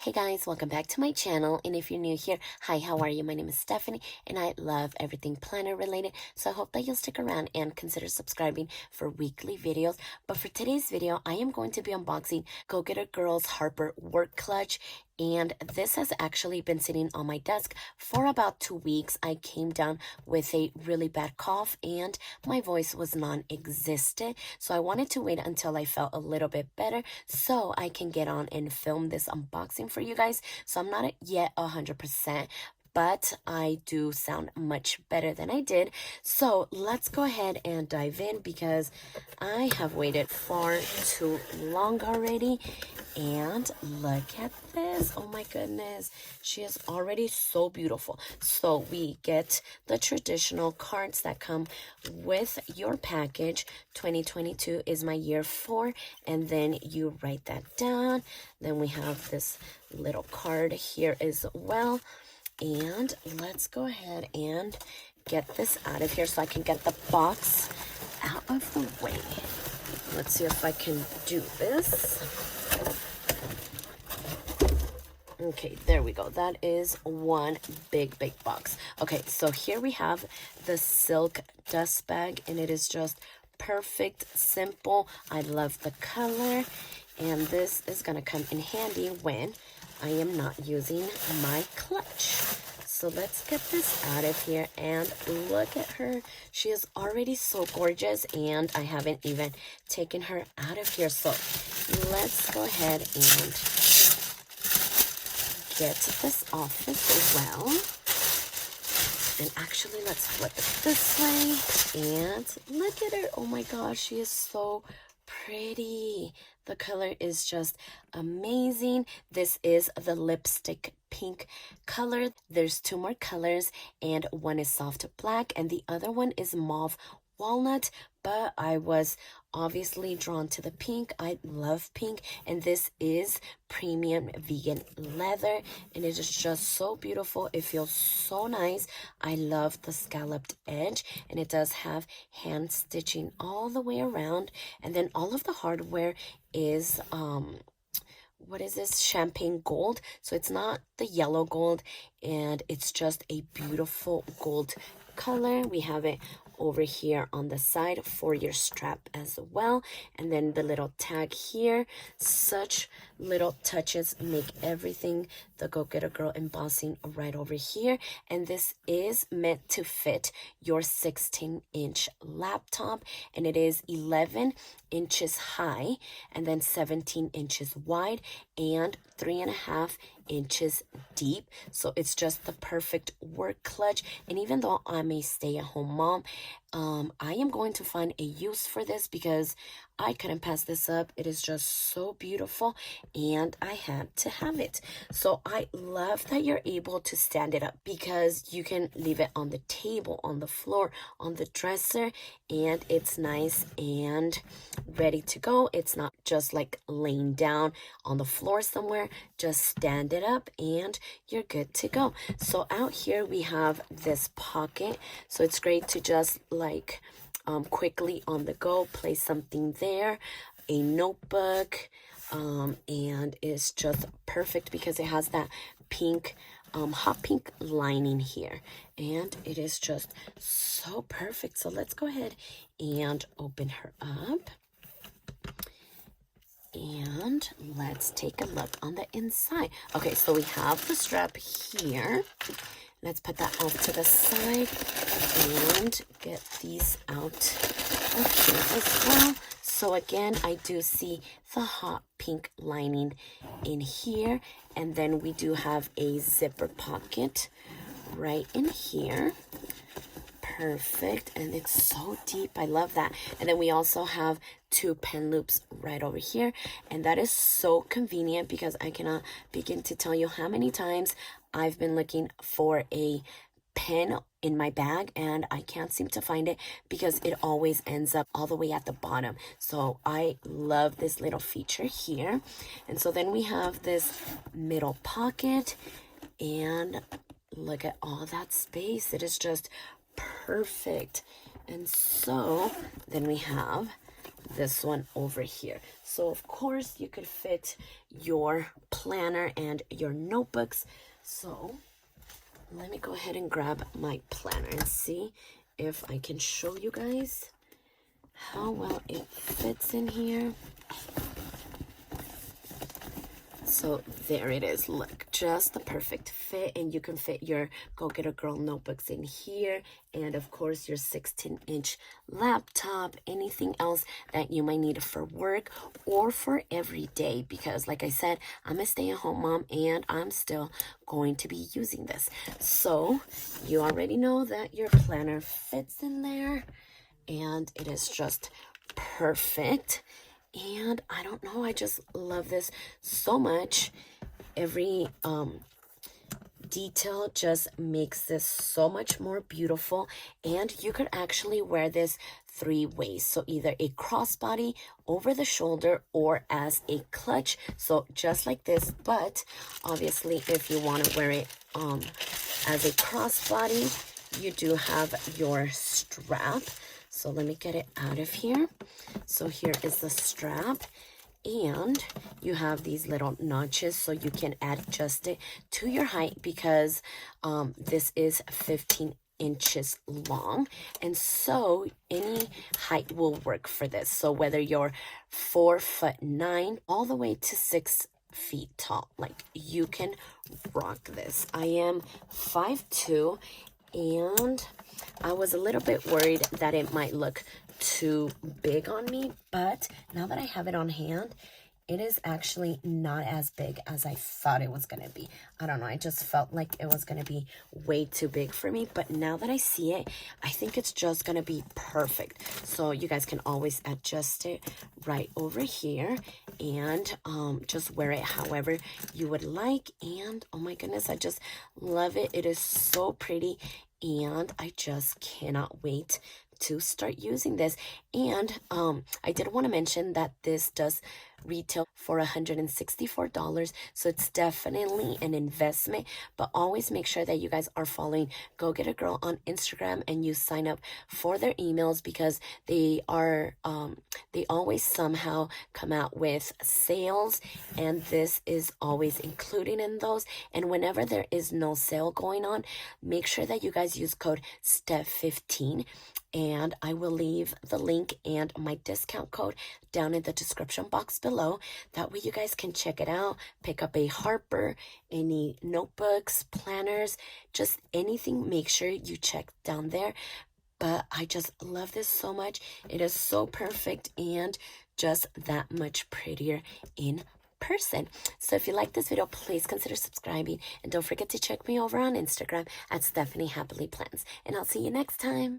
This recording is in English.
Hey guys, welcome back to my channel, and if you're new here, hi, how are you? My name is Stephany and I love everything planner related, so I hope that you'll stick around and consider subscribing for weekly videos. But for today's video, I am going to be unboxing Go Get a Girl's Harper work clutch, and this has actually been sitting on my desk for about 2 weeks. I came down with a really bad cough and my voice was non-existent, so I wanted to wait until I felt a little bit better so I can get on and film this unboxing for you guys. So I'm not yet 100%, but I do sound much better than I did. So let's go ahead and dive in because I have waited far too long already. And look at this. Oh my goodness, she is already so beautiful. So we get the traditional cards that come with your package. 2022 is my year 4, and then you write that down. Then we have this little card here as well. And let's go ahead and get this out of here so I can get the box out of the way. Let's see if I can do this. Okay, there we go. That is one big box. Okay, so here we have the silk dust bag, and it is just perfect, simple. I love the color, and this is gonna come in handy when I am not using my clutch. So let's get this out of here, and look at her. She is already so gorgeous, and I haven't even taken her out of here. So let's go ahead and get this off as well. And actually, let's flip it this way, and look at her. Oh my gosh, she is so pretty. The color is just amazing. This is the lipstick pink color. There's 2 more colors, and one is soft black and the other one is mauve walnut, but I was obviously drawn to the pink. I love pink, and this is premium vegan leather, and it is just so beautiful. It feels so nice. I love the scalloped edge, and it does have hand stitching all the way around, and then all of the hardware is what is this, champagne gold. So it's not the yellow gold, and it's just a beautiful gold color. We have it over here on the side for your strap as well, and then the little tag here. Such little touches make everything. The Go Get a Girl embossing right over here, and this is meant to fit your 16-inch laptop, and it is 11 inches high and then 17 inches wide and 3.5 inches deep. So it's just the perfect work clutch. And even though I'm a stay-at-home mom, I am going to find a use for this because I couldn't pass this up. It is just so beautiful, and I had to have it. So I love that you're able to stand it up because you can leave it on the table, on the floor, on the dresser, and it's nice and ready to go. It's not just like laying down on the floor somewhere. Just stand it up and you're good to go. So out here we have this pocket, so it's great to just like quickly on the go place something there, a notebook, and it's just perfect because it has that pink hot pink lining here, and it is just so perfect. So let's go ahead and open her up, and let's take a look on the inside. Okay, so we have the strap here. Let's put that off to the side and get these out of here as well. So again, I do see the hot pink lining in here, and then we do have a zipper pocket right in here. Perfect, and it's so deep. I love that. And then we also have 2 pen loops right over here, and that is so convenient because I cannot begin to tell you how many times I've been looking for a pen in my bag and I can't seem to find it because it always ends up all the way at the bottom. So I love this little feature here. And so then we have this middle pocket, and look at all that space. It is just perfect. And so then we have this one over here. So of course you could fit your planner and your notebooks. So let me go ahead and grab my planner and see if I can show you guys how well it fits in here. So there it is. Look, just the perfect fit, and you can fit your Go Get a Girl notebooks in here, and of course your 16-inch laptop, anything else that you might need for work or for every day, because like I said, I'm a stay-at-home mom and I'm still going to be using this. So you already know that your planner fits in there, and it is just perfect. And I don't know, I just love this so much. Every detail just makes this so much more beautiful, and you could actually wear this 3 ways. So either a crossbody, over the shoulder, or as a clutch, so just like this. But obviously if you want to wear it as a crossbody, you do have your strap. So let me get it out of here. So here is the strap, and you have these little notches so you can adjust it to your height, because this is 15 inches long, and so any height will work for this. So whether you're 4'9" all the way to 6 feet tall, like, you can rock this. I am 5'2", and I was a little bit worried that it might look too big on me, but now that I have it on hand, it is actually not as big as I thought it was going to be. I don't know, I just felt like it was going to be way too big for me, but now that I see it, I think it's just going to be perfect. So you guys can always adjust it right over here, and just wear it however you would like. And oh my goodness, I just love it. It is so pretty, and I just cannot wait to start using this. And I did want to mention that this does retail for $164, so it's definitely an investment. But always make sure that you guys are following Go Get a Girl on Instagram, and you sign up for their emails, because they are they always somehow come out with sales, and this is always included in those. And whenever there is no sale going on, make sure that you guys use code STEPH15, and I will leave the link and my discount code down in the description box below. That way you guys can check it out, pick up a Harper, any notebooks, planners, just anything. Make sure you check down there. But I just love this so much. It is so perfect, and just that much prettier in person. So if you like this video, please consider subscribing, and don't forget to check me over on Instagram at stephanyhappilyplans, and I'll see you next time.